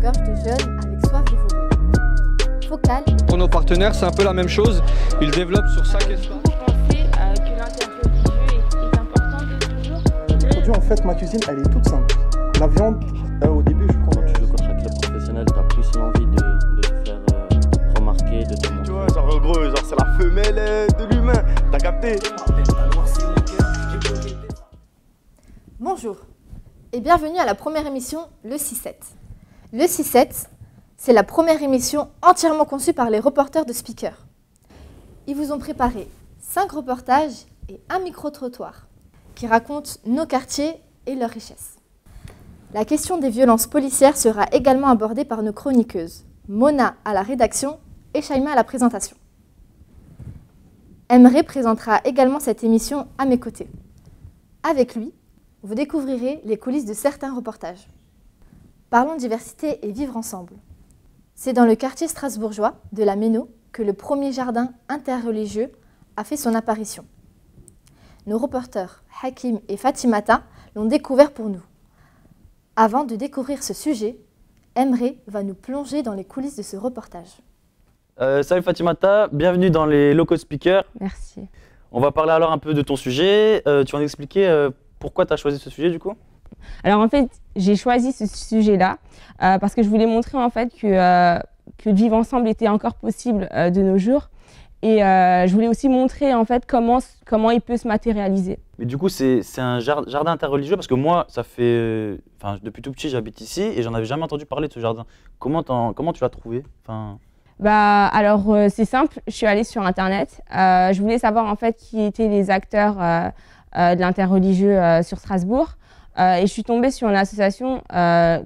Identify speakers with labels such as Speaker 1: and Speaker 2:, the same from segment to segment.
Speaker 1: regorge de jeunes avec soif d'évoluer. Focal.
Speaker 2: Pour nos partenaires, c'est un peu la même chose. Ils développent sur ça.
Speaker 3: Vous pensez que l'interreligieux est important de nos jours?
Speaker 4: Les produits, en fait, ma cuisine, elle est toute simple. La viande, au début, je prends...
Speaker 5: Quand tu joues contre un club professionnel, t'as plus l'envie de te faire remarquer, de te montrer.
Speaker 4: Tu vois, genre gros, genre c'est la femelle de l'humain, t'as capté?
Speaker 1: Bonjour et bienvenue à la première émission, le 6-7. Le 6-7, c'est la première émission entièrement conçue par les reporters de Speaker. Ils vous ont préparé 5 reportages et un micro-trottoir qui racontent nos quartiers et leurs richesses. La question des violences policières sera également abordée par nos chroniqueuses, Mona à la rédaction et Shaima à la présentation. Emre présentera également cette émission à mes côtés. Avec lui, vous découvrirez les coulisses de certains reportages. Parlons diversité et vivre ensemble. C'est dans le quartier strasbourgeois de la Méno que le premier jardin interreligieux a fait son apparition. Nos reporters Hakim et Fatimata l'ont découvert pour nous. Avant de découvrir ce sujet, Emre va nous plonger dans les coulisses de ce reportage.
Speaker 5: Salut Fatimata, bienvenue dans les locaux Speaker.
Speaker 3: Merci.
Speaker 5: On va parler alors un peu de ton sujet. Tu vas nous expliquer pourquoi tu as choisi ce sujet du coup?
Speaker 6: Alors en fait, j'ai choisi ce sujet-là parce que je voulais montrer en fait que le vivre ensemble était encore possible de nos jours. Et je voulais aussi montrer en fait comment il peut se matérialiser.
Speaker 5: Mais du coup, c'est un jardin interreligieux parce que moi, ça fait, depuis tout petit, j'habite ici et j'en avais jamais entendu parler de ce jardin. Comment tu l'as trouvé?
Speaker 6: Alors c'est simple, je suis allée sur internet. Je voulais savoir en fait qui étaient les acteurs de l'interreligieux sur Strasbourg. Et je suis tombée sur une association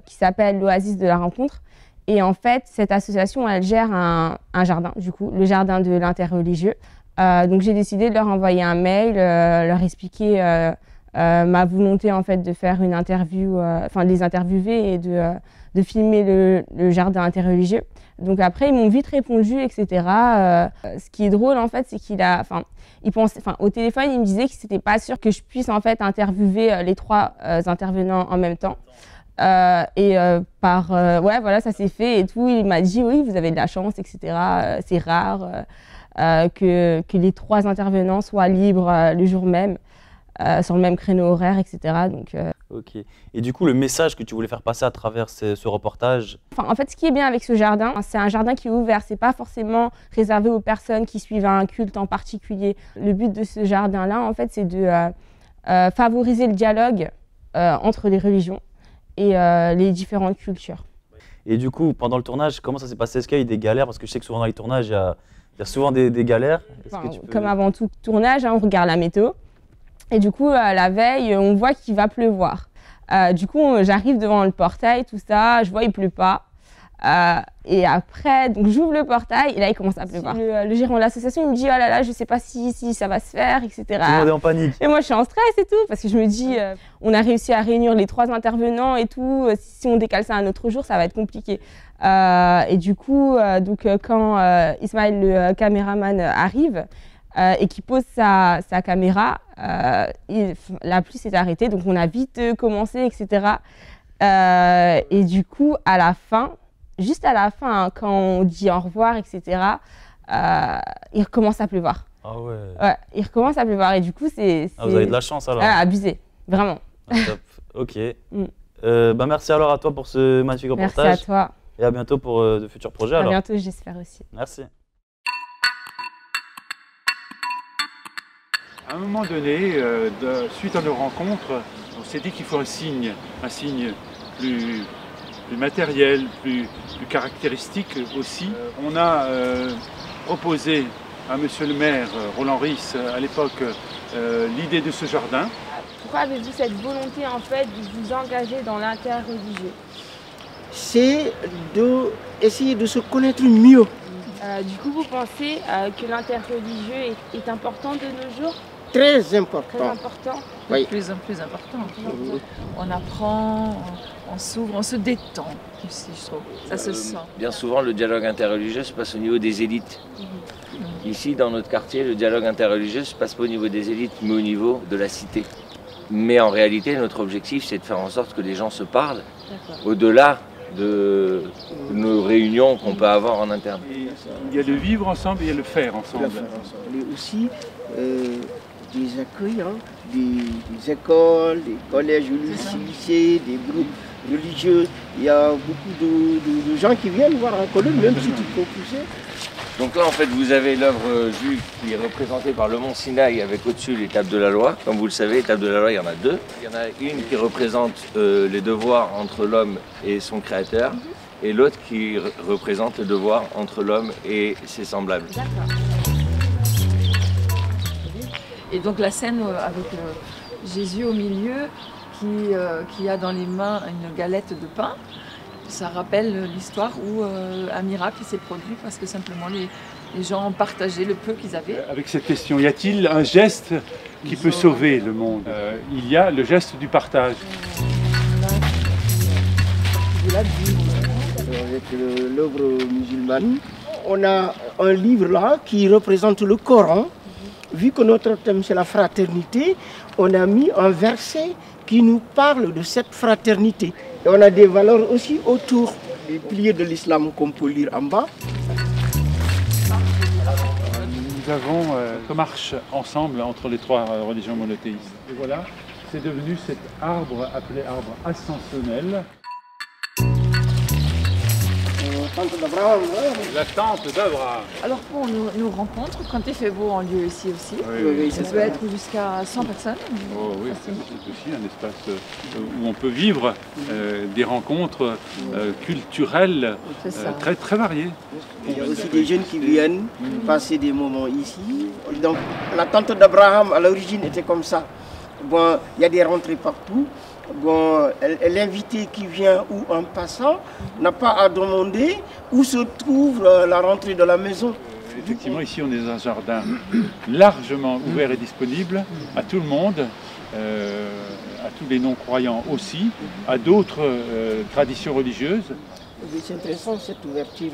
Speaker 6: qui s'appelle l'Oasis de la rencontre. Et en fait, cette association, elle gère un jardin, du coup, le jardin de l'interreligieux. Donc j'ai décidé de leur envoyer un mail, leur expliquer ma volonté en fait de faire une interview, de les interviewer et de filmer le jardin interreligieux. Donc après, ils m'ont vite répondu, etc. Ce qui est drôle en fait, c'est au téléphone, il me disait que c'était pas sûr que je puisse en fait interviewer les 3 intervenants en même temps. Voilà, ça s'est fait et tout. Il m'a dit oui, vous avez de la chance, etc. C'est rare que les 3 intervenants soient libres le jour même, sur le même créneau horaire, etc. Donc,
Speaker 5: Ok. Et du coup, le message que tu voulais faire passer à travers ce reportage?
Speaker 6: En fait, ce qui est bien avec ce jardin, c'est un jardin qui est ouvert. C'est pas forcément réservé aux personnes qui suivent un culte en particulier. Le but de ce jardin-là, en fait, c'est de favoriser le dialogue entre les religions et les différentes cultures.
Speaker 5: Et du coup, pendant le tournage, comment ça s'est passé? Est-ce qu'il y a eu des galères? Parce que je sais que souvent dans les tournages, il y a souvent des galères.
Speaker 6: Comme avant tout tournage, on regarde la météo. Et du coup, la veille, on voit qu'il va pleuvoir. Du coup, j'arrive devant le portail, tout ça, je vois il pleut pas. Et après, donc j'ouvre le portail et là, il commence à pleuvoir. Le gérant de l'association, il me dit « Oh là là, je sais pas si ça va se faire, etc. »
Speaker 5: Tout le monde est en panique.
Speaker 6: Et moi, je suis en stress et tout, parce que je me dis on a réussi à réunir les 3 intervenants et tout. Si on décale ça à un autre jour, ça va être compliqué. Et du coup, quand Ismaël, le caméraman, arrive, et qui pose sa caméra, la pluie s'est arrêtée, donc on a vite commencé, etc. Et du coup, à la fin, juste à la fin, quand on dit au revoir, etc., il recommence à pleuvoir.
Speaker 5: Ah ouais.
Speaker 6: Ouais, il recommence à pleuvoir et du coup, c'est...
Speaker 5: Ah, vous avez de la chance alors.
Speaker 6: Abusé, vraiment.
Speaker 5: Ah, top. Ok. Merci alors à toi pour ce magnifique reportage.
Speaker 6: Merci à toi.
Speaker 5: Et à bientôt pour de futurs projets alors.
Speaker 6: À bientôt, j'espère aussi.
Speaker 5: Merci.
Speaker 7: À un moment donné, suite à nos rencontres, on s'est dit qu'il faut un signe plus matériel, plus caractéristique aussi. On a proposé à monsieur le maire, Roland Ries, à l'époque, l'idée de ce jardin.
Speaker 3: Pourquoi avez-vous cette volonté en fait de vous engager dans l'interreligieux?
Speaker 8: C'est d'essayer de se connaître mieux.
Speaker 3: Du coup, vous pensez que l'interreligieux est important de nos jours?
Speaker 8: Très important.
Speaker 3: Très important.
Speaker 8: Oui.
Speaker 9: De plus en plus important. On apprend, on s'ouvre, on se détend aussi, je trouve. Ça se sent.
Speaker 10: Bien souvent, le dialogue interreligieux se passe au niveau des élites. Ici, dans notre quartier, le dialogue interreligieux ne se passe pas au niveau des élites, mais au niveau de la cité. Mais en réalité, notre objectif, c'est de faire en sorte que les gens se parlent, au-delà de nos réunions qu'on peut avoir en interne.
Speaker 7: Et il y a le vivre ensemble et il y a le faire ensemble.
Speaker 8: Et aussi des accueils, hein, des écoles, des collèges, lycées, des groupes religieux. Il y a beaucoup de gens qui viennent voir en Cologne, même si tu peux pousser.
Speaker 10: Donc là, en fait, vous avez l'œuvre juive qui est représentée par le mont Sinaï avec au-dessus l'étape de la loi. Comme vous le savez, l'étape de la loi, il y en a deux. Il y en a une qui représente les devoirs entre l'homme et son créateur, et l'autre qui représente le devoir entre l'homme et ses semblables.
Speaker 9: Et donc la scène avec Jésus au milieu qui a dans les mains une galette de pain, ça rappelle l'histoire où un miracle s'est produit parce que simplement les gens partageaient le peu qu'ils avaient.
Speaker 7: Avec cette question, y a-t-il un geste qui peut sauver le monde? Il y a le geste du partage.
Speaker 8: Avec l'œuvre musulmane, on a un livre là qui représente le Coran. Vu que notre thème c'est la fraternité, on a mis un verset qui nous parle de cette fraternité. Et on a des valeurs aussi autour des piliers de l'islam qu'on peut lire en bas.
Speaker 7: Nous avons marche ensemble entre les trois religions monothéistes. Et voilà, c'est devenu cet arbre appelé arbre ascensionnel. La tente d'Abraham.
Speaker 9: Alors pour nos rencontres, quand il fait beau en lieu ici aussi, ça peut être jusqu'à 100 personnes.
Speaker 7: Oh, oui, c'est aussi un espace où on peut vivre des rencontres culturelles très, très variées.
Speaker 8: Il y a aussi des jeunes qui viennent passer des moments ici. Donc la tente d'Abraham à l'origine était comme ça. Bon, il y a des rentrées partout. Bon, l'invité qui vient ou un passant n'a pas à demander où se trouve la rentrée de la maison.
Speaker 7: Effectivement, ici on est dans un jardin largement ouvert et disponible à tout le monde, à tous les non-croyants aussi, à d'autres traditions religieuses.
Speaker 8: C'est intéressant cette ouverture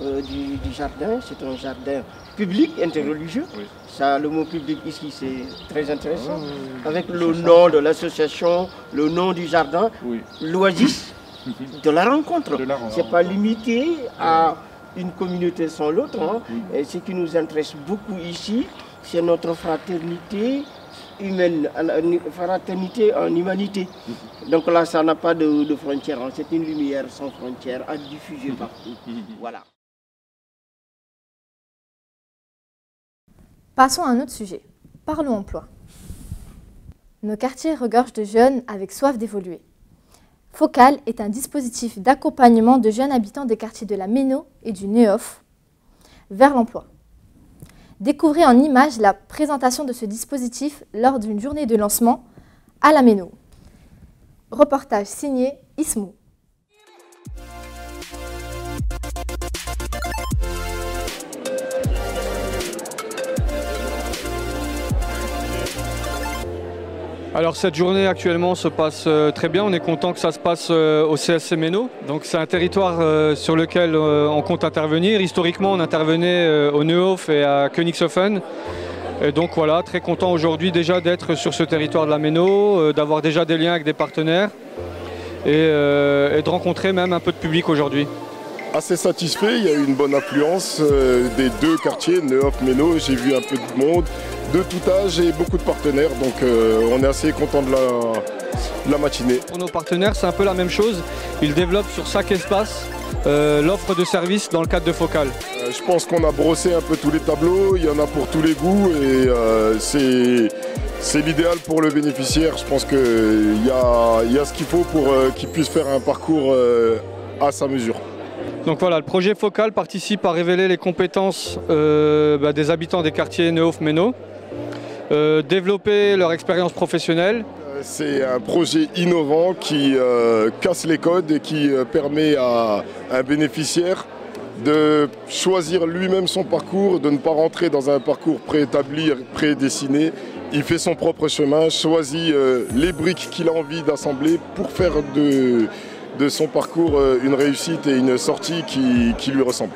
Speaker 8: du jardin. C'est un jardin public, interreligieux.
Speaker 7: Oui.
Speaker 8: Ça, le mot public ici, c'est très intéressant. Avec le nom de l'association, le nom du jardin, l'oasis de la rencontre. Ce n'est pas limité à une communauté sans l'autre. Et ce qui nous intéresse beaucoup ici, c'est notre fraternité humaine, fraternité en humanité. Donc là, ça n'a pas de frontières. C'est une lumière sans frontières à diffuser partout. Voilà.
Speaker 1: Passons à un autre sujet. Parlons emploi. Nos quartiers regorgent de jeunes avec soif d'évoluer. Focal est un dispositif d'accompagnement de jeunes habitants des quartiers de la Méno et du Nehof vers l'emploi. Découvrez en images la présentation de ce dispositif lors d'une journée de lancement à la Méno. Reportage signé Ismou.
Speaker 2: Alors cette journée actuellement se passe très bien, on est content que ça se passe au CSC Méno. Donc c'est un territoire sur lequel on compte intervenir. Historiquement on intervenait au Nehof et à Königshofen. Et donc voilà, très content aujourd'hui déjà d'être sur ce territoire de la Méno, d'avoir déjà des liens avec des partenaires et de rencontrer même un peu de public aujourd'hui.
Speaker 11: Assez satisfait, il y a eu une bonne affluence des deux quartiers, Nehof, Méno. J'ai vu un peu de monde, de tout âge et beaucoup de partenaires, donc on est assez content de la matinée.
Speaker 2: Pour nos partenaires, c'est un peu la même chose. Ils développent sur chaque espace l'offre de services dans le cadre de Focal.
Speaker 11: Je pense qu'on a brossé un peu tous les tableaux, il y en a pour tous les goûts et c'est l'idéal pour le bénéficiaire. Je pense qu'il y a ce qu'il faut pour qu'il puisse faire un parcours à sa mesure.
Speaker 2: Donc voilà, le projet Focal participe à révéler les compétences des habitants des quartiers Nehof-Méno, développer leur expérience professionnelle.
Speaker 11: C'est un projet innovant qui casse les codes et qui permet à un bénéficiaire de choisir lui-même son parcours, de ne pas rentrer dans un parcours préétabli, prédessiné. Il fait son propre chemin, choisit les briques qu'il a envie d'assembler pour faire de son parcours une réussite et une sortie qui lui ressemble.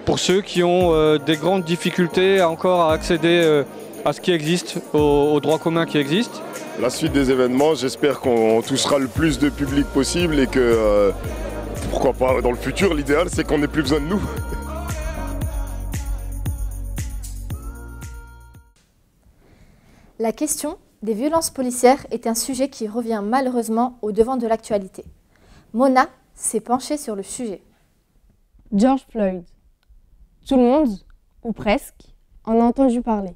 Speaker 2: Pour ceux qui ont des grandes difficultés encore à accéder à ce qui existe, au droit commun qui existe.
Speaker 11: La suite des événements, j'espère qu'on touchera le plus de public possible et que Pourquoi pas dans le futur, l'idéal c'est qu'on n'ait plus besoin de nous.
Speaker 1: La question des violences policières est un sujet qui revient malheureusement au devant de l'actualité. Mona s'est penchée sur le sujet.
Speaker 6: George Floyd. Tout le monde, ou presque, en a entendu parler.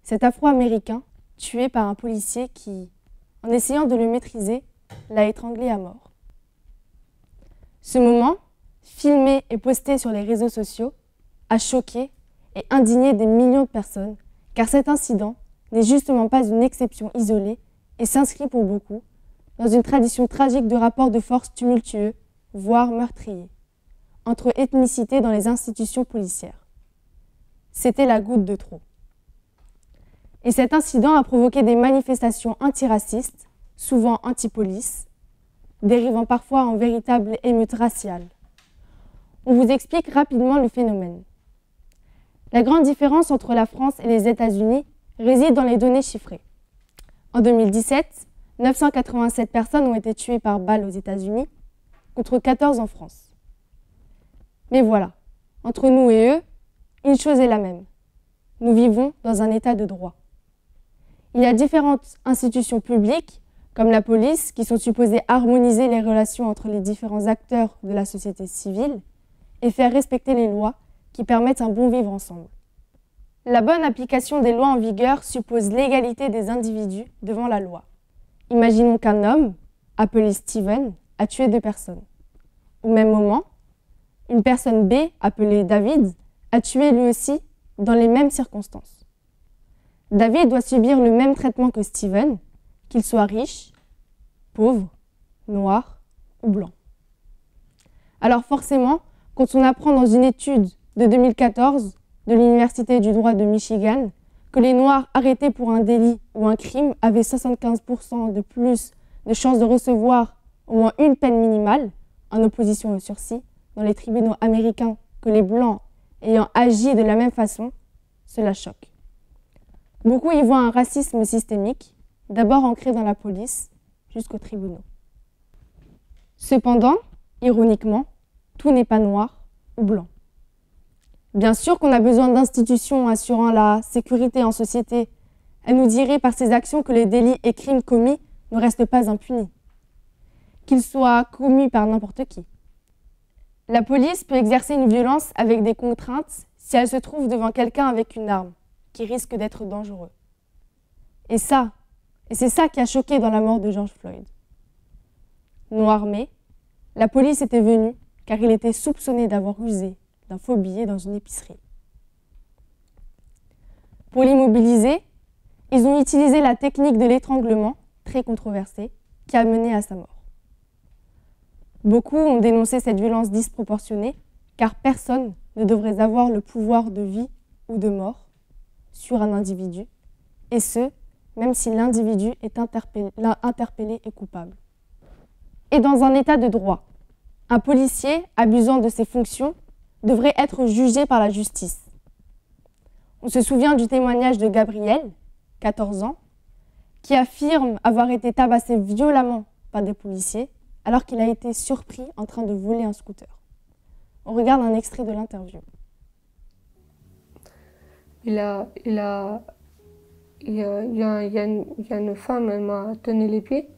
Speaker 6: Cet Afro-Américain tué par un policier qui, en essayant de le maîtriser, l'a étranglé à mort. Ce moment, filmé et posté sur les réseaux sociaux, a choqué et indigné des millions de personnes, car cet incident n'est justement pas une exception isolée et s'inscrit pour beaucoup dans une tradition tragique de rapports de force tumultueux, voire meurtriers, entre ethnicités dans les institutions policières. C'était la goutte de trop. Et cet incident a provoqué des manifestations antiracistes, souvent anti-police, dérivant parfois en véritable émeute raciale. On vous explique rapidement le phénomène. La grande différence entre la France et les États-Unis réside dans les données chiffrées. En 2017, 987 personnes ont été tuées par balle aux États-Unis, contre 14 en France. Mais voilà, entre nous et eux, une chose est la même. Nous vivons dans un état de droit. Il y a différentes institutions publiques, comme la police, qui sont supposées harmoniser les relations entre les différents acteurs de la société civile et faire respecter les lois qui permettent un bon vivre ensemble. La bonne application des lois en vigueur suppose l'égalité des individus devant la loi. Imaginons qu'un homme, appelé Steven, a tué 2 personnes. Au même moment, une personne B, appelée David, a tué lui aussi dans les mêmes circonstances. David doit subir le même traitement que Steven, qu'il soit riche, pauvre, noir ou blanc. Alors forcément, quand on apprend dans une étude de 2014 de l'Université du droit de Michigan que les Noirs arrêtés pour un délit ou un crime avaient 75% de plus de chances de recevoir au moins une peine minimale, en opposition au sursis, dans les tribunaux américains que les Blancs ayant agi de la même façon, cela choque. Beaucoup y voient un racisme systémique, d'abord ancré dans la police, jusqu'aux tribunaux. Cependant, ironiquement, tout n'est pas noir ou blanc. Bien sûr qu'on a besoin d'institutions assurant la sécurité en société. Elle nous dirait par ses actions que les délits et crimes commis ne restent pas impunis, qu'ils soient commis par n'importe qui. La police peut exercer une violence avec des contraintes si elle se trouve devant quelqu'un avec une arme, qui risque d'être dangereux. Et c'est ça qui a choqué dans la mort de George Floyd. Non armé, la police était venue car il était soupçonné d'avoir usé d'un faux billet dans une épicerie. Pour l'immobiliser, ils ont utilisé la technique de l'étranglement, très controversée, qui a mené à sa mort. Beaucoup ont dénoncé cette violence disproportionnée, car personne ne devrait avoir le pouvoir de vie ou de mort sur un individu, et ce, même si l'individu est interpellé et coupable. Et dans un état de droit, un policier, abusant de ses fonctions, devrait être jugé par la justice. On se souvient du témoignage de Gabriel, 14 ans, qui affirme avoir été tabassé violemment par des policiers alors qu'il a été surpris en train de voler un scooter. On regarde un extrait de l'interview.
Speaker 12: Il y a une femme, elle m'a tenu les pieds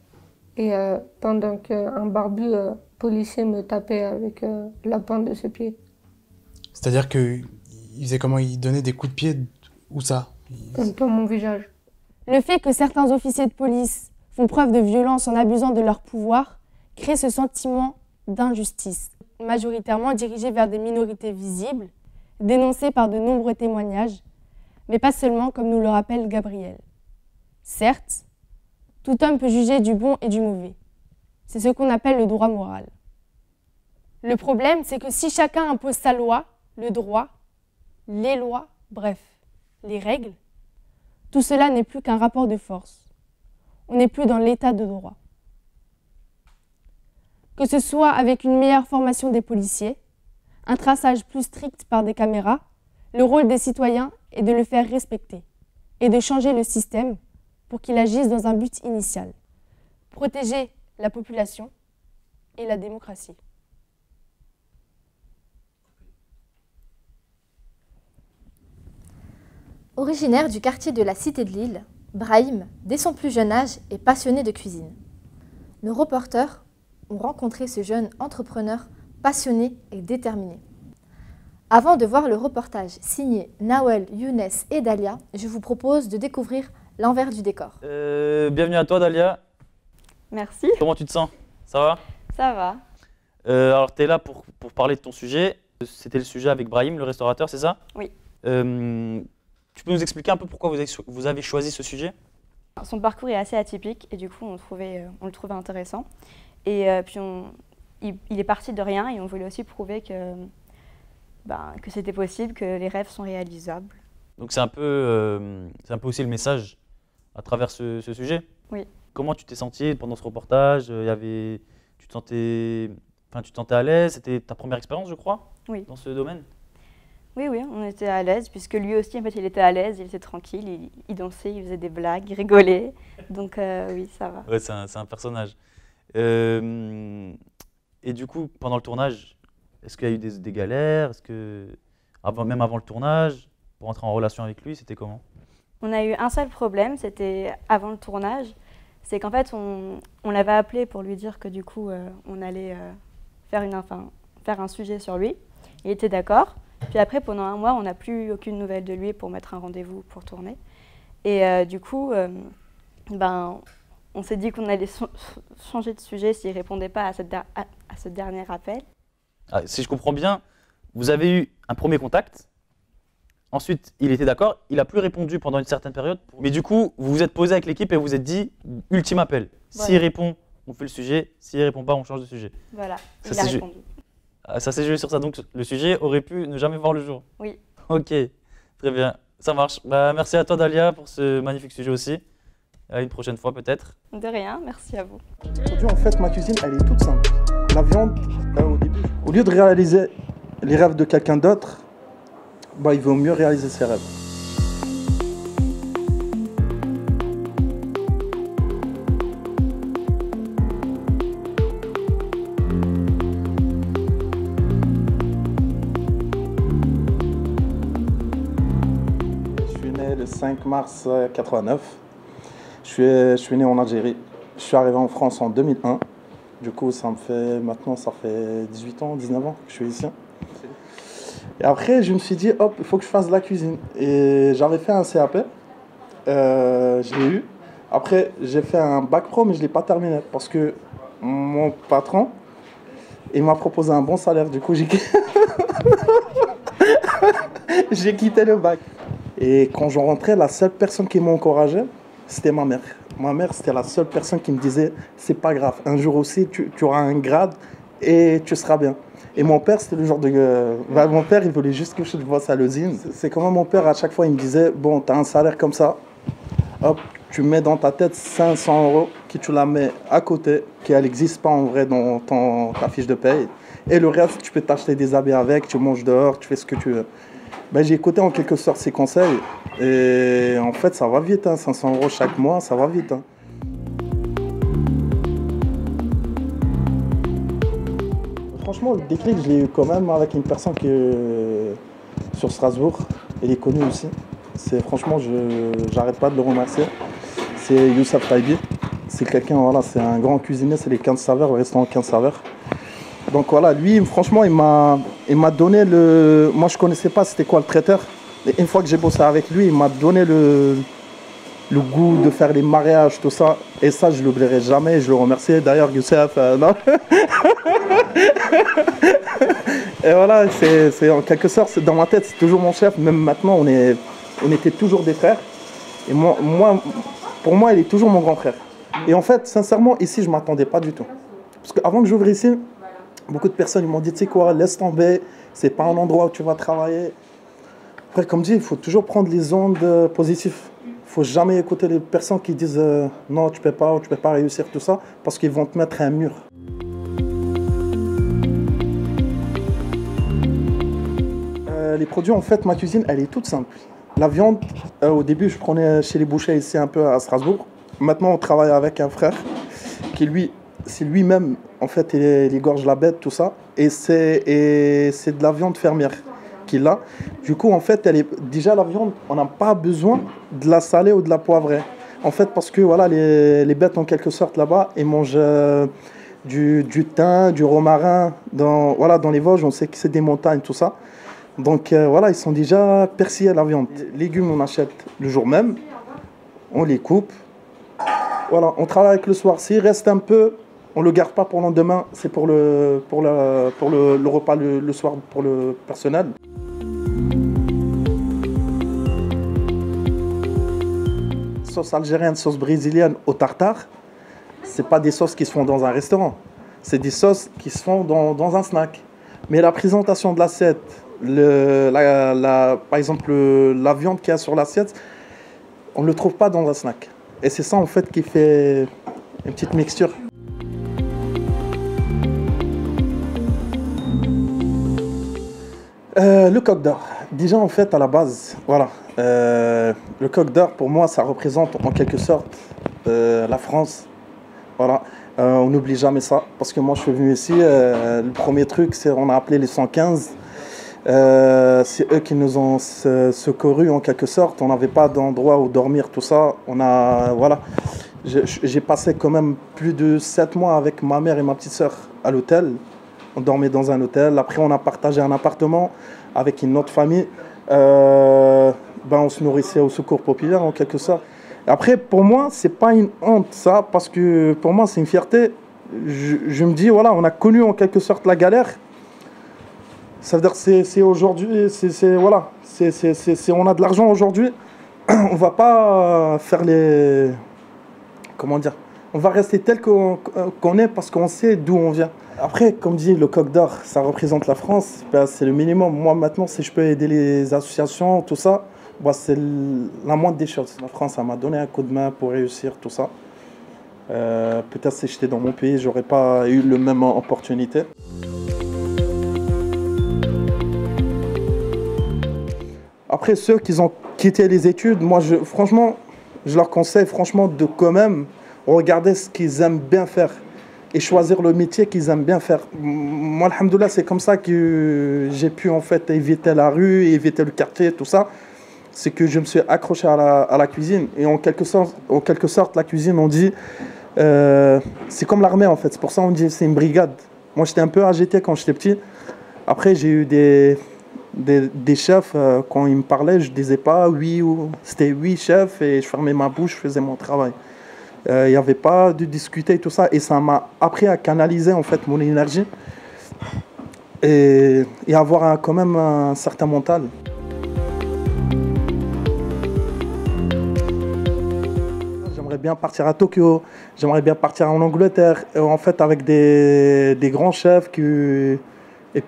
Speaker 12: et pendant qu'un barbu policier me tapait avec la pointe de ses pieds.
Speaker 13: C'est-à-dire qu'il faisait comment? Il donnait des coups de pied? Où ça?
Speaker 12: Dans mon visage.
Speaker 6: Le fait que certains officiers de police font preuve de violence en abusant de leur pouvoir crée ce sentiment d'injustice, majoritairement dirigé vers des minorités visibles, dénoncées par de nombreux témoignages, mais pas seulement comme nous le rappelle Gabriel. Certes, tout homme peut juger du bon et du mauvais. C'est ce qu'on appelle le droit moral. Le problème, c'est que si chacun impose sa loi, le droit, les lois, bref, les règles, tout cela n'est plus qu'un rapport de force. On n'est plus dans l'état de droit. Que ce soit avec une meilleure formation des policiers, un traçage plus strict par des caméras, le rôle des citoyens est de le faire respecter et de changer le système pour qu'il agisse dans un but initial, protéger la population et la démocratie.
Speaker 1: Originaire du quartier de la Cité de Lille, Brahim, dès son plus jeune âge, est passionné de cuisine. Nos reporters ont rencontré ce jeune entrepreneur passionné et déterminé. Avant de voir le reportage signé Nawel, Younes et Dalia, je vous propose de découvrir l'envers du décor.
Speaker 5: Bienvenue à toi Dalia.
Speaker 14: Merci.
Speaker 5: Comment tu te sens? Ça va?
Speaker 14: Ça va.
Speaker 5: Alors tu es là pour parler de ton sujet. C'était le sujet avec Brahim, le restaurateur, c'est ça?
Speaker 14: Oui.
Speaker 5: Tu peux nous expliquer un peu pourquoi vous avez choisi ce sujet?
Speaker 14: Son parcours est assez atypique et du coup on le trouvait intéressant. Et puis il est parti de rien et on voulait aussi prouver que c'était possible, que les rêves sont réalisables.
Speaker 5: Donc c'est un peu aussi le message à travers ce sujet?
Speaker 14: Oui.
Speaker 5: Comment tu t'es sentie pendant ce reportage? Tu te sentais à l'aise? C'était ta première expérience, je crois,
Speaker 14: oui,
Speaker 5: dans ce domaine?
Speaker 14: Oui, on était à l'aise, puisque lui aussi, en fait, il était à l'aise, il était tranquille, il dansait, il faisait des blagues, il rigolait. Donc oui, ça va.
Speaker 5: Ouais, c'est un personnage. Et du coup, pendant le tournage, est-ce qu'il y a eu des galères? Même avant le tournage, pour entrer en relation avec lui, c'était comment?
Speaker 14: On a eu un seul problème, c'était avant le tournage. C'est qu'en fait, on l'avait appelé pour lui dire que du coup, on allait faire un sujet sur lui. Il était d'accord. Puis après, pendant un mois, on n'a plus aucune nouvelle de lui pour mettre un rendez-vous pour tourner. Et du coup, on s'est dit qu'on allait changer de sujet s'il ne répondait pas à ce dernier appel.
Speaker 5: Ah, si je comprends bien, vous avez eu un premier contact. Ensuite, il était d'accord, il n'a plus répondu pendant une certaine période. Mais du coup, vous vous êtes posé avec l'équipe et vous vous êtes dit, ultime appel. Voilà. S'il répond, on fait le sujet. S'il ne répond pas, on change de sujet.
Speaker 14: Voilà, il a répondu.
Speaker 5: Ça s'est joué sur ça, donc le sujet aurait pu ne jamais voir le jour.
Speaker 14: Oui.
Speaker 5: Ok, très bien, ça marche. Merci à toi Dalia pour ce magnifique sujet aussi. À une prochaine fois peut-être.
Speaker 14: De rien, merci à vous.
Speaker 4: Aujourd'hui, en fait, ma cuisine, elle est toute simple. La viande, au début, au lieu de réaliser les rêves de quelqu'un d'autre, il vaut mieux réaliser ses rêves. Je suis né le 5 mars 89. Je suis né en Algérie. Je suis arrivé en France en 2001. Du coup, ça fait 18 ans, 19 ans que je suis ici. Et après, je me suis dit, hop, il faut que je fasse de la cuisine. Et j'avais fait un CAP. Je l'ai eu. Après, j'ai fait un bac pro, mais je ne l'ai pas terminé. Parce que mon patron, il m'a proposé un bon salaire. Du coup, j'ai quitté le bac. Et quand je rentrais, la seule personne qui m'a encouragé, c'était ma mère. Ma mère, c'était la seule personne qui me disait, c'est pas grave, un jour aussi, tu auras un grade et tu seras bien. Et mon père, c'était le genre de... mon père, il voulait juste que je bosse à l'usine. C'est comment mon père, à chaque fois, il me disait, bon, tu as un salaire comme ça, hop, tu mets dans ta tête 500 €, que tu la mets à côté, qu'elle n'existe pas en vrai dans ta fiche de paye. Et le reste, tu peux t'acheter des habits avec, tu manges dehors, tu fais ce que tu veux. J'ai écouté en quelque sorte ses conseils et en fait ça va vite, 500 € chaque mois, ça va vite. Franchement, le déclic, je l'ai eu quand même avec une personne qui est sur Strasbourg, elle est connue aussi. Franchement, j'arrête pas de le remercier. C'est Youssef Taibi. C'est quelqu'un, voilà, c'est un grand cuisinier, c'est les 15 saveurs, le restaurant 15 saveurs. Donc voilà, lui, franchement, il m'a donné le... Moi, je ne connaissais pas c'était quoi le traiteur. Et une fois que j'ai bossé avec lui, il m'a donné le goût de faire les mariages, tout ça. Et ça, je ne l'oublierai jamais. Je le remercie. D'ailleurs, Youssef, non. Et voilà, c'est en quelque sorte, dans ma tête, c'est toujours mon chef. Même maintenant, on était toujours des frères. Et pour moi, il est toujours mon grand frère. Et en fait, sincèrement, ici, je ne m'attendais pas du tout. Parce qu'avant que j'ouvre ici, beaucoup de personnes m'ont dit, tu sais quoi, laisse tomber, c'est pas un endroit où tu vas travailler. Après, comme dit, il faut toujours prendre les ondes positives. Il ne faut jamais écouter les personnes qui disent non, tu peux pas, ou tu peux pas réussir, tout ça, parce qu'ils vont te mettre un mur. Les produits, en fait, ma cuisine, elle est toute simple. La viande, au début, je prenais chez les bouchers ici un peu à Strasbourg. Maintenant, on travaille avec un frère qui, lui, c'est lui-même, en fait, il égorge la bête, tout ça. Et c'est de la viande fermière qu'il a. Du coup, en fait, déjà la viande, on n'a pas besoin de la saler ou de la poivrer. En fait, parce que voilà, les bêtes, en quelque sorte, là-bas, ils mangent du thym, du romarin. Dans les Vosges, on sait que c'est des montagnes, tout ça. Donc voilà, ils sont déjà persillés à la viande. Les légumes, on achète le jour même, on les coupe. Voilà, on travaille avec le soir. S'il reste un peu, on ne le garde pas pour le lendemain, c'est pour le repas le soir pour le personnel. Sauce algérienne, sauce brésilienne au tartare, ce n'est pas des sauces qui se font dans un restaurant, c'est des sauces qui se font dans un snack. Mais la présentation de l'assiette, par exemple la viande qu'il y a sur l'assiette, on ne le trouve pas dans un snack. Et c'est ça en fait qui fait une petite mixture. Le coq d'or. Déjà en fait à la base, voilà. Le coq d'or pour moi ça représente en quelque sorte la France. Voilà. On n'oublie jamais ça parce que moi je suis venu ici. Le premier truc c'est on a appelé les 115. C'est eux qui nous ont secourus en quelque sorte. On n'avait pas d'endroit où dormir, tout ça. Voilà. J'ai passé quand même plus de 7 mois avec ma mère et ma petite sœur à l'hôtel. On dormait dans un hôtel. Après, on a partagé un appartement avec une autre famille. On se nourrissait au secours populaire en quelque sorte. Après, pour moi, c'est pas une honte ça, parce que pour moi, c'est une fierté. Je me dis, voilà, on a connu en quelque sorte la galère. Ça veut dire que c'est aujourd'hui, voilà, on a de l'argent aujourd'hui, on va pas faire les... Comment dire? On va rester tel qu'on est parce qu'on sait d'où on vient. Après, comme dit, le coq d'or, ça représente la France, c'est le minimum. Moi, maintenant, si je peux aider les associations, tout ça, c'est la moindre des choses. La France, ça m'a donné un coup de main pour réussir tout ça. Peut-être si j'étais dans mon pays, j'aurais pas eu la même opportunité. Après, ceux qui ont quitté les études, moi, franchement, je leur conseille de quand même regarder ce qu'ils aiment bien faire et choisir le métier qu'ils aiment bien faire. Moi, alhamdoulilah, c'est comme ça que j'ai pu en fait éviter la rue, éviter le quartier, tout ça. C'est que je me suis accroché à la cuisine. Et en quelque sorte, la cuisine, on dit, c'est comme l'armée en fait. C'est pour ça qu'on dit c'est une brigade. Moi, j'étais un peu agité quand j'étais petit. Après, j'ai eu des chefs, quand ils me parlaient, je disais pas oui, c'était oui chef, et je fermais ma bouche, je faisais mon travail. Il n'y avait pas de discuter et tout ça, et ça m'a appris à canaliser en fait mon énergie et avoir quand même un certain mental. J'aimerais bien partir à Tokyo, j'aimerais bien partir en Angleterre, en fait avec des grands chefs qui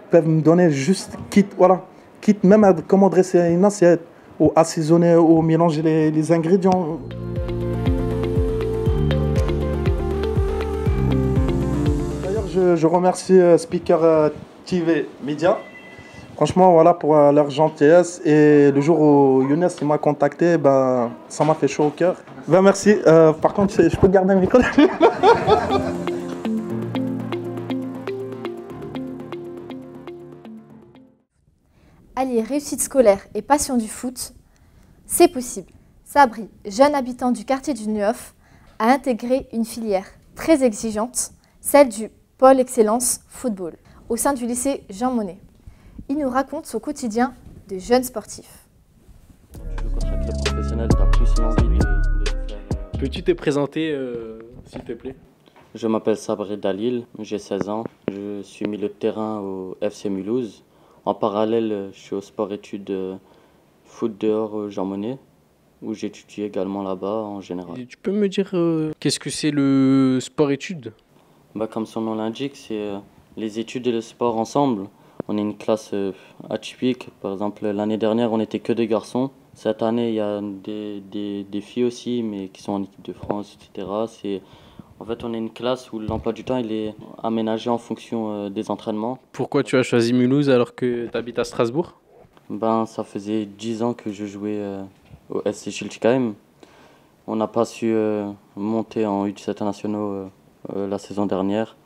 Speaker 4: peuvent me donner juste quitte même à comment dresser une assiette, ou assaisonner, ou mélanger les ingrédients. D'ailleurs, je remercie Speaker TV Media. Franchement, voilà, pour leur gentillesse. Et le jour où Younes m'a contacté, ça m'a fait chaud au cœur. Merci. Par contre, je peux garder un micro.
Speaker 1: Allier réussite scolaire et passion du foot, c'est possible. Sabri, jeune habitant du quartier du Neuf, a intégré une filière très exigeante, celle du pôle excellence football, au sein du lycée Jean Monnet. Il nous raconte son quotidien de jeune sportif.
Speaker 15: Peux-tu te présenter, s'il te plaît?
Speaker 16: Je m'appelle Sabri Dalil, j'ai 16 ans, je suis milieu de terrain au FC Mulhouse. En parallèle, je suis au sport-études foot dehors Jean Monnet, où j'étudie également là-bas en général.
Speaker 15: Et tu peux me dire qu'est-ce que c'est le sport-études?
Speaker 16: Comme son nom l'indique, c'est les études et le sport ensemble. On est une classe atypique. Par exemple, l'année dernière, on n'était que des garçons. Cette année, il y a des filles aussi, mais qui sont en équipe de France, etc. En fait, on est une classe où l'emploi du temps il est aménagé en fonction des entraînements.
Speaker 15: Pourquoi tu as choisi Mulhouse alors que tu habites à Strasbourg?
Speaker 16: Ça faisait 10 ans que je jouais au SC Schiltigheim. On n'a pas su monter en U17 nationaux la saison dernière.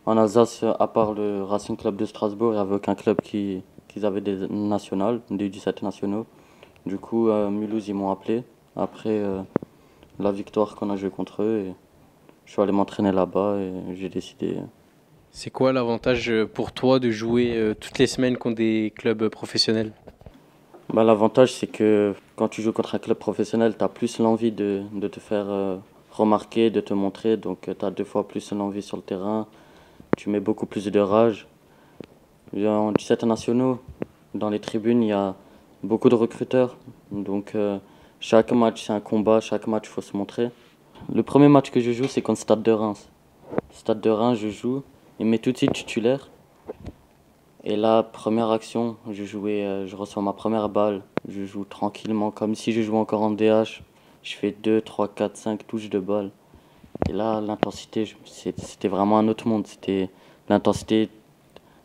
Speaker 16: En Alsace, à part le Racing Club de Strasbourg, il n'y avait aucun club qui qu'ils avaient des nationales, des 17 nationaux. Du coup, Mulhouse, ils m'ont appelé après la victoire qu'on a joué contre eux. Et je suis allé m'entraîner là-bas et j'ai décidé.
Speaker 15: C'est quoi l'avantage pour toi de jouer toutes les semaines contre des clubs professionnels?
Speaker 16: Bah, l'avantage, c'est que quand tu joues contre un club professionnel, tu as plus l'envie de te faire remarquer, de te montrer. Donc, tu as 2 fois plus l'envie sur le terrain. Tu mets beaucoup plus de rage. En 17 nationaux, dans les tribunes, il y a beaucoup de recruteurs. Donc, chaque match, c'est un combat. Chaque match, il faut se montrer. Le premier match que je joue, c'est contre Stade de Reims. Stade de Reims, je joue. Il met tout de suite titulaire. Et là, première action, je reçois ma première balle. Je joue tranquillement, comme si je jouais encore en DH. Je fais 2, 3, 4, 5 touches de balle. Et là, l'intensité, c'était vraiment un autre monde. C'était l'intensité,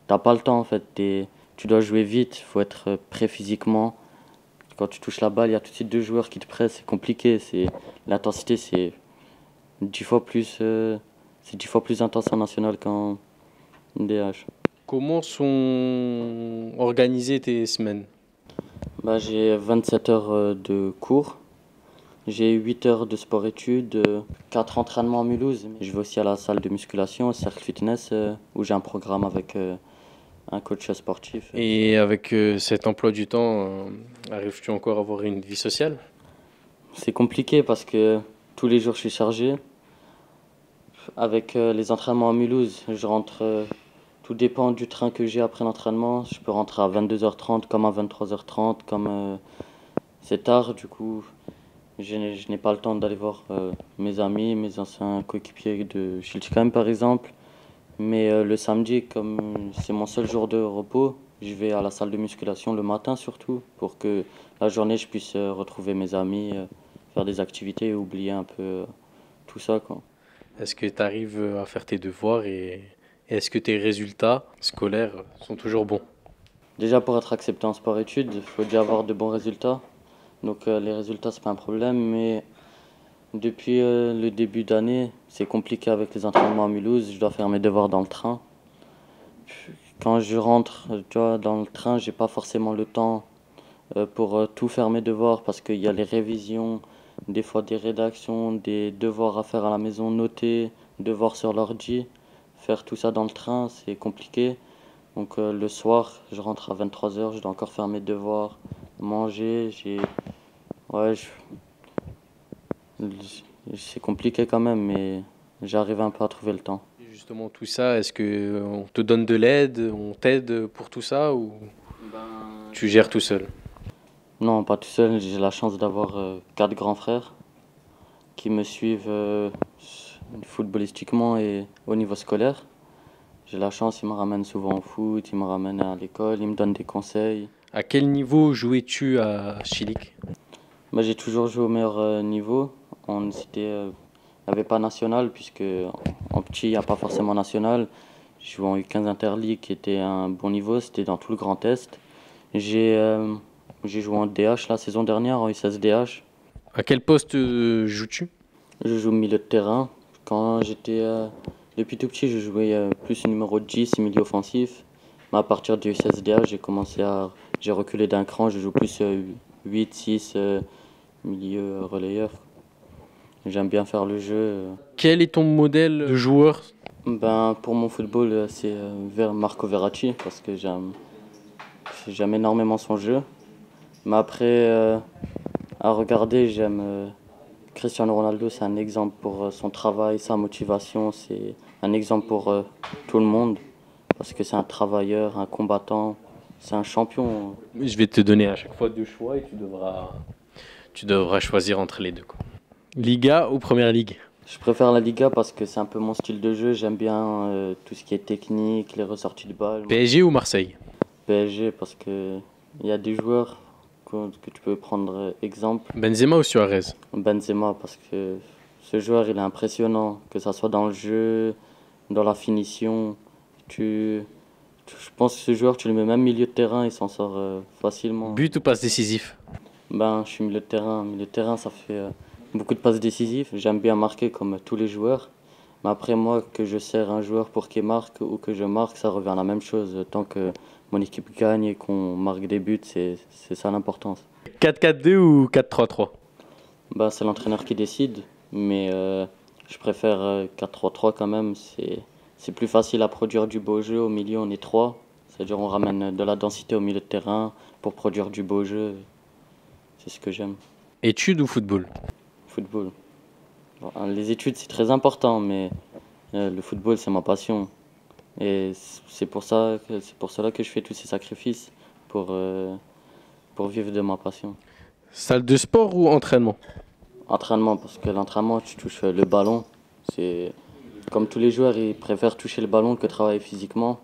Speaker 16: t'as pas le temps en fait. Tu dois jouer vite, il faut être prêt physiquement. Quand tu touches la balle, il y a tout de suite 2 joueurs qui te pressent, c'est compliqué. L'intensité, c'est 10 fois plus intense en national qu'en DH.
Speaker 15: Comment sont organisées tes semaines?
Speaker 16: J'ai 27 heures de cours, j'ai 8 heures de sport-études, 4 entraînements à Mulhouse. Je vais aussi à la salle de musculation, au Cercle Fitness, où j'ai un programme avec un coach sportif.
Speaker 15: Et avec cet emploi du temps, arrives-tu encore à avoir une vie sociale?
Speaker 16: C'est compliqué parce que tous les jours je suis chargé. Avec les entraînements à Mulhouse, je rentre... Tout dépend du train que j'ai après l'entraînement. Je peux rentrer à 22h30 comme à 23h30, comme c'est tard. Du coup, je n'ai pas le temps d'aller voir mes amis, mes anciens coéquipiers de Schiltigheim par exemple. Mais le samedi, comme c'est mon seul jour de repos, je vais à la salle de musculation le matin surtout, pour que la journée je puisse retrouver mes amis, faire des activités et oublier un peu tout ça, quoi.
Speaker 15: Est-ce que tu arrives à faire tes devoirs et est-ce que tes résultats scolaires sont toujours bons?
Speaker 16: Déjà, pour être accepté en sport-études, il faut déjà avoir de bons résultats. Donc les résultats, c'est pas un problème, mais depuis le début d'année, c'est compliqué avec les entraînements à Mulhouse. Je dois faire mes devoirs dans le train. Quand je rentre, tu vois, dans le train, j'ai pas forcément le temps pour tout faire mes devoirs parce qu'il y a les révisions, des fois des rédactions, des devoirs à faire à la maison, noter, devoirs sur l'ordi. Faire tout ça dans le train, c'est compliqué. Donc le soir, je rentre à 23h, je dois encore faire mes devoirs, manger. C'est compliqué quand même, mais j'arrive un peu à trouver le temps.
Speaker 15: Et justement, tout ça, est-ce qu'on te donne de l'aide, on t'aide pour tout ça ou tu gères tout seul?
Speaker 16: Non, pas tout seul. J'ai la chance d'avoir 4 grands frères qui me suivent footballistiquement et au niveau scolaire. J'ai la chance, ils me ramènent souvent au foot, ils me ramènent à l'école, ils me donnent des conseils.
Speaker 15: À quel niveau jouais-tu à Schillig?
Speaker 16: J'ai toujours joué au meilleur niveau. Il n'y avait pas national, puisque en petit, il n'y a pas forcément national. Je jouais en U15 Interleague, qui était un bon niveau, c'était dans tout le Grand Est. J'ai joué en DH la saison dernière, en U16 DH.
Speaker 15: À quel poste joues-tu?
Speaker 16: Je joue milieu de terrain. Quand j'étais depuis tout petit, je jouais plus numéro 10, milieu offensif. Mais à partir du U16 DH, j'ai reculé d'un cran, je joue plus 8, 6, milieu relayeur. J'aime bien faire le jeu.
Speaker 15: Quel est ton modèle de joueur?
Speaker 16: Pour mon football, c'est Marco Verratti, parce que j'aime énormément son jeu. Mais après, à regarder, j'aime Cristiano Ronaldo, c'est un exemple pour son travail, sa motivation. C'est un exemple pour tout le monde, parce que c'est un travailleur, un combattant, c'est un champion.
Speaker 15: Je vais te donner à chaque fois 2 choix et tu devras choisir entre les deux, quoi. Liga ou Première Ligue?
Speaker 16: Je préfère la Liga parce que c'est un peu mon style de jeu. J'aime bien tout ce qui est technique, les ressorties de balles.
Speaker 15: PSG ou Marseille?
Speaker 16: PSG parce qu'il y a des joueurs que tu peux prendre exemple.
Speaker 15: Benzema ou Suarez?
Speaker 16: Benzema parce que ce joueur il est impressionnant, que ça soit dans le jeu, dans la finition. Je pense que ce joueur, tu le mets même milieu de terrain, il s'en sort facilement.
Speaker 15: But ou passe décisif?
Speaker 16: Je suis milieu de terrain. Milieu de terrain, ça fait beaucoup de passes décisives. J'aime bien marquer comme tous les joueurs. Mais après, moi, que je sers un joueur pour qu'il marque ou que je marque, ça revient à la même chose. Tant que mon équipe gagne et qu'on marque des buts, c'est ça l'importance.
Speaker 15: 4-4-2 ou 4-3-3?
Speaker 16: Bah, c'est l'entraîneur qui décide, mais je préfère 4-3-3 quand même. C'est plus facile à produire du beau jeu. Au milieu, on est 3. C'est-à-dire on ramène de la densité au milieu de terrain pour produire du beau jeu. C'est ce que j'aime.
Speaker 15: Études ou football?
Speaker 16: Football. Bon, les études, c'est très important, mais le football, c'est ma passion. Et c'est pour cela que je fais tous ces sacrifices pour vivre de ma passion.
Speaker 15: Salle de sport ou entraînement?
Speaker 16: Entraînement, parce que l'entraînement, tu touches le ballon. C'est comme tous les joueurs, ils préfèrent toucher le ballon que travailler physiquement.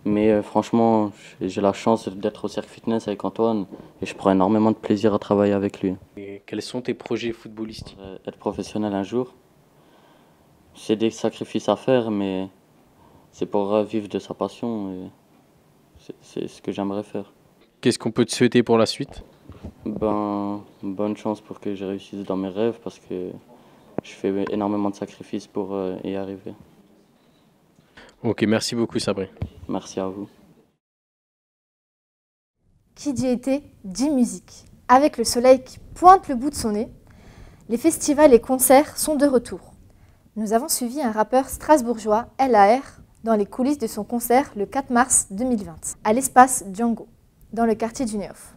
Speaker 16: Mais franchement, j'ai la chance d'être au Cercle Fitness avec Antoine et je prends énormément de plaisir à travailler avec lui.
Speaker 15: Et quels sont tes projets footballistiques?
Speaker 16: Être professionnel un jour, c'est des sacrifices à faire, mais c'est pour vivre de sa passion et c'est ce que j'aimerais faire.
Speaker 15: Qu'est-ce qu'on peut te souhaiter pour la suite?
Speaker 16: Ben, bonne chance pour que je réussisse dans mes rêves parce que je fais énormément de sacrifices pour y arriver.
Speaker 15: Ok, merci beaucoup Sabri.
Speaker 16: Merci à vous.
Speaker 1: Qui dit été, dit musique. Avec le soleil qui pointe le bout de son nez, les festivals et concerts sont de retour. Nous avons suivi un rappeur strasbourgeois, LAR, dans les coulisses de son concert le 4 mars 2020, à l'espace Django, dans le quartier du Néof.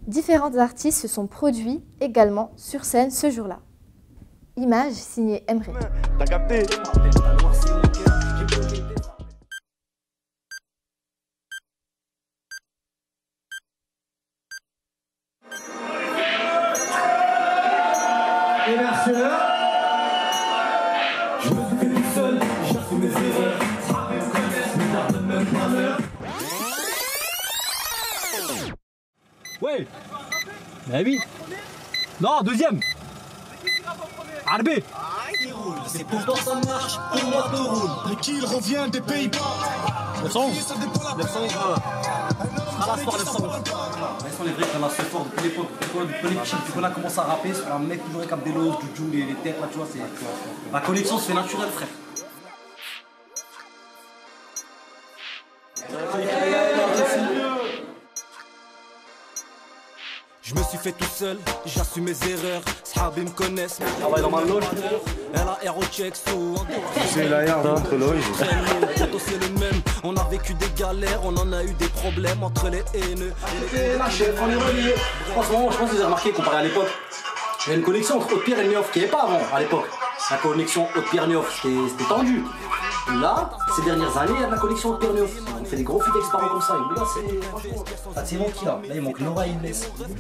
Speaker 1: Différents artistes se sont produits également sur scène ce jour-là. Image signée Emre.
Speaker 17: T'as capté?
Speaker 18: Et merci là. Je me suis fait tout seul, j'assume mes erreurs. Frappé me connaissent, mais garde même pas l'heure.
Speaker 19: Ouais. Bah oui. Non, deuxième. Arbé.
Speaker 18: C'est pourtant ça marche, pour moi tout roule. Mais qui il revient des Pays-Bas?
Speaker 19: 900.
Speaker 18: 900.
Speaker 19: À la sport 900.
Speaker 20: Ils sont les vrais qu'on a ce fort depuis l'époque, depuis qu'on a commencé à rapper, sur un mec qui jouait comme Abdello, Juju, les têtes là, tu vois, c'est. La connexion se fait naturelle, frère.
Speaker 18: Je me suis fait tout seul, j'assume mes erreurs. Sahabi me connaissent, mais
Speaker 20: travaille dans ma loge.
Speaker 18: Elle a Aerocheck sous.
Speaker 20: C'est la yard entre loges.
Speaker 18: C'est le même. On a vécu des galères, on en a eu des problèmes entre les haineux.
Speaker 20: Et là, chef, on est reliés. Franchement, je pense que vous avez remarqué, comparé à l'époque, il y a une connexion entre Haute-Pierre et Néof qui n'y avait pas avant, à l'époque. La connexion Haute-Pierre-Néof, c'était tendu. Là, ces dernières années, il y a de la connexion Haute-Pierre-Néof. On fait des gros feats exparents comme ça. Et là, c'est franchement. Ah, c'est mon qui là. Là, il manque Nora Younes.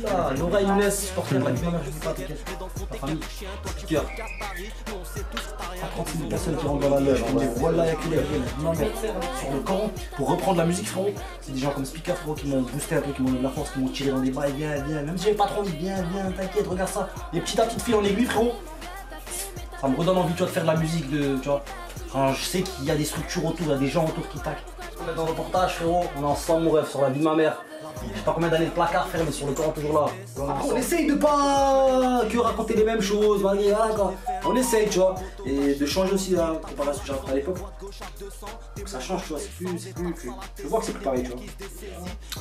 Speaker 20: Là, Nora Younes, portée par la mère, je dis pas, t'inquiète. La famille, petit cœur. 36 000 personnes qui rentrent dans la loge. On dit voilà, il y a que les non, mais sur le camp, pour reprendre la musique, frérot, c'est des gens comme Speaker, frérot, qui m'ont boosté un peu, qui m'ont donné de la force, qui m'ont tiré dans des bails. Viens, viens. Même si j'avais pas trop envie, viens, t'inquiète, regarde ça. Les petits à petites filles en aiguille, frérot. Ça me redonne envie, tu vois, de faire de la musique, tu vois. Quand je sais qu'il y a des structures autour, il y a des gens autour qui taquent. On est dans le reportage, frérot, on est ensemble, mon rêve, sur la vie de ma mère. Je sais pas combien d'années de placard faire, mais sur le corps toujours là. Après, on essaye de pas que raconter les mêmes choses, malgré voilà quoi. On essaye, tu vois, et de changer aussi là, comparé à ce que j'ai appris à l'époque. Donc ça change, tu vois, c'est plus. Je vois que c'est plus pareil, tu vois.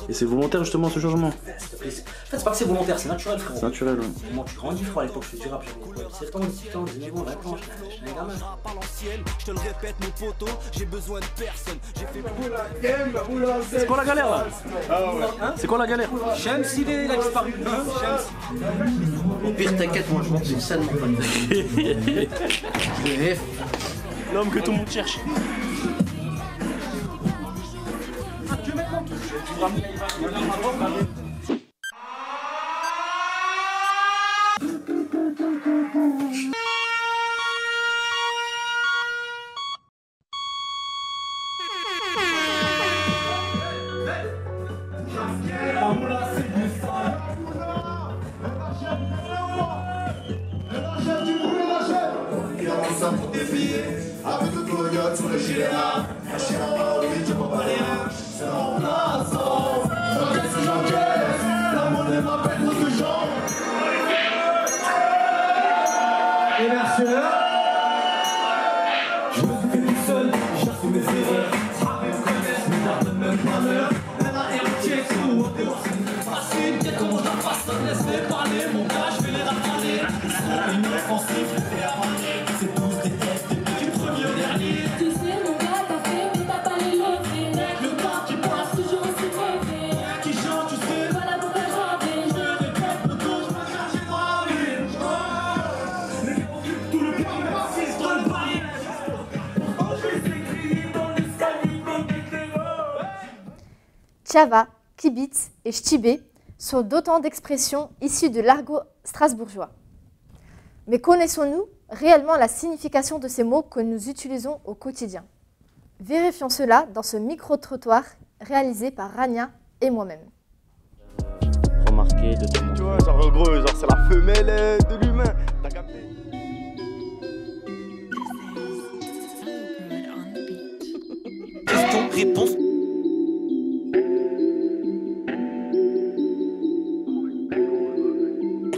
Speaker 5: Et c'est volontaire justement ce changement?
Speaker 20: En fait, c'est pas que c'est volontaire, c'est naturel, frérot.
Speaker 5: C'est naturel, ouais.
Speaker 20: Moi, tu grandis, frérot, à l'époque, je fais du rap, j'avais 17 ans, 18 ans, 19 ans, 20 ans, j'étais un gamin.
Speaker 18: Je te le répète, mon poteau, j'ai besoin de personne. J'ai fait
Speaker 19: C'est quoi la galère là? C'est quoi la galère?
Speaker 20: Shams, il a disparu.
Speaker 8: Au pire, t'inquiète, moi je monte une scène.
Speaker 19: L'homme que tout le monde cherche.
Speaker 18: Avec le coyote sur le gilet là, un chien à part, oui, je vois pas rien. C'est mon accent, j'encaisse, la monnaie m'appelle pour ce genre. Et merci là.
Speaker 1: Tchava, kibitz et chtibé sont d'autant d'expressions issues de l'argot strasbourgeois. Mais connaissons-nous réellement la signification de ces mots que nous utilisons au quotidien? Vérifions cela dans ce micro-trottoir réalisé par Rania et moi-même.
Speaker 16: Remarquer de te montrer.
Speaker 17: Tu vois, genre en gros, genre c'est la femelle de l'humain. T'as capté?
Speaker 18: Question, réponse.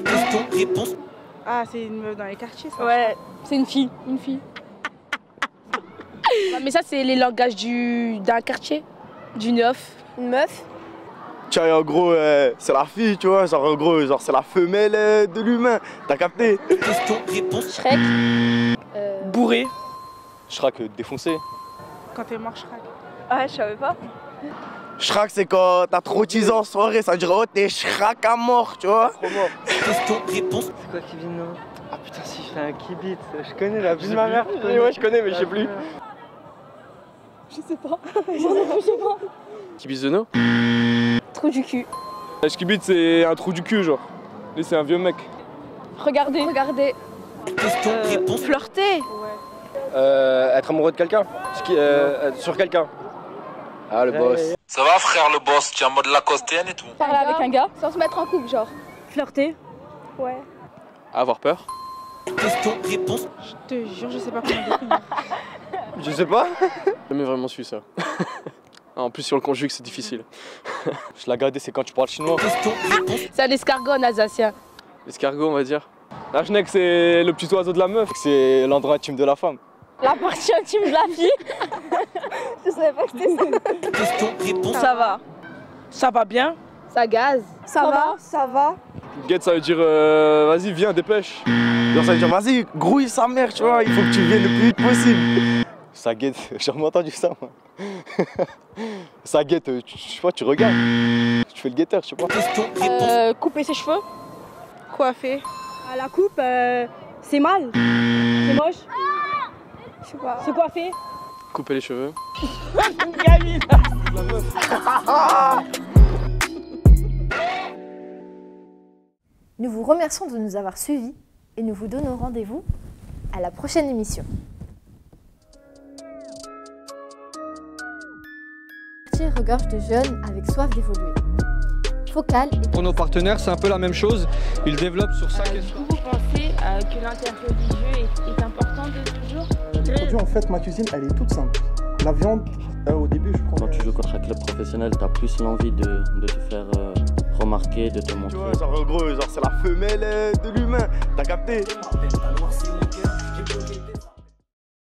Speaker 18: Question, réponse.
Speaker 3: Ah, c'est une meuf dans les quartiers, ça?
Speaker 21: Ouais, c'est une fille. Une fille. Mais ça, c'est les langages d'un quartier, du neuf. Une meuf.
Speaker 17: Tu vois, en gros, c'est la fille, tu vois, genre en gros, genre c'est la femelle de l'humain. T'as capté?
Speaker 18: Question, réponse.
Speaker 21: Shrek.
Speaker 17: Bourré. Shrek défoncé.
Speaker 3: Quand t'es mort, Shrek.
Speaker 21: Ouais, je savais pas.
Speaker 17: Shrek, c'est quand t'as trop teasé en soirée, ça veut dire oh t'es Shrek à mort, tu vois. Trop mort.
Speaker 18: Question, réponse.
Speaker 22: C'est quoi qui vient de nous? Ah putain, si je fais un kibitz, je connais la vie de ma mère.
Speaker 17: Ouais, je connais, mais je sais plus.
Speaker 21: Je sais pas. Je sais pas.
Speaker 22: Kibitz de nous?
Speaker 21: Trou du cul.
Speaker 22: Kibitz, c'est un trou du cul, genre. Lui, c'est un vieux mec.
Speaker 21: Regardez. Regardez.
Speaker 18: Question, réponse.
Speaker 21: Flirter.
Speaker 22: Être amoureux de quelqu'un. Sur quelqu'un. Ah, le boss.
Speaker 23: Ça va, frère, le boss? Tu es en mode Lacostienne et tout?
Speaker 21: Parler avec un gars sans se mettre en couple, genre. Flirter. Ouais.
Speaker 22: Avoir peur.
Speaker 18: Question, réponse.
Speaker 3: Je te jure, je sais pas comment définir.
Speaker 22: Je sais pas. J'ai jamais vraiment su ça. En plus, sur le conjugue, c'est difficile. Je l'ai gardé, c'est quand tu parles chinois.
Speaker 18: Question, réponse.
Speaker 21: C'est un escargot en alsacien.
Speaker 22: L'escargot, on va dire. La schneck, c'est le petit oiseau de la meuf. C'est l'endroit intime de la femme.
Speaker 21: La partie intime de la fille. Je savais pas que c'était ça.
Speaker 18: Question, réponse.
Speaker 21: Ça va.
Speaker 3: Ça va bien?
Speaker 21: Ça gaze. Ça va. Ça va.
Speaker 22: Get, ça veut dire vas-y, viens, dépêche.
Speaker 17: Genre ça veut dire vas-y, grouille sa mère, tu vois, il faut que tu viennes le plus vite possible.
Speaker 22: Ça guette, j'ai jamais entendu ça, moi. Ça guette, je sais pas, tu regardes. Tu fais le guetteur, je sais pas.
Speaker 18: Question, réponse.
Speaker 21: Couper ses cheveux.
Speaker 3: Coiffer.
Speaker 21: À la coupe, c'est mal. C'est moche. Je sais pas. Se coiffer.
Speaker 22: Couper les cheveux.
Speaker 21: Gamine.
Speaker 22: La meuf.
Speaker 1: Nous vous remercions de nous avoir suivis et nous vous donnons rendez-vous à la prochaine émission. Le quartier regorge de jeunes avec soif d'évoluer. Focal et...
Speaker 2: Pour nos partenaires, c'est un peu la même chose. Ils développent sur ça.
Speaker 3: Du coup, vous pensez que l'interreligieux est important de nos jours?
Speaker 4: Les produits, en fait, ma cuisine, elle est toute simple. La viande, au début, je prends...
Speaker 16: Quand tu joues contre un club professionnel, tu as plus l'envie de te faire remarquer, de te montrer.
Speaker 17: Tu vois, genre en gros, genre c'est la femelle de l'humain. T'as capté?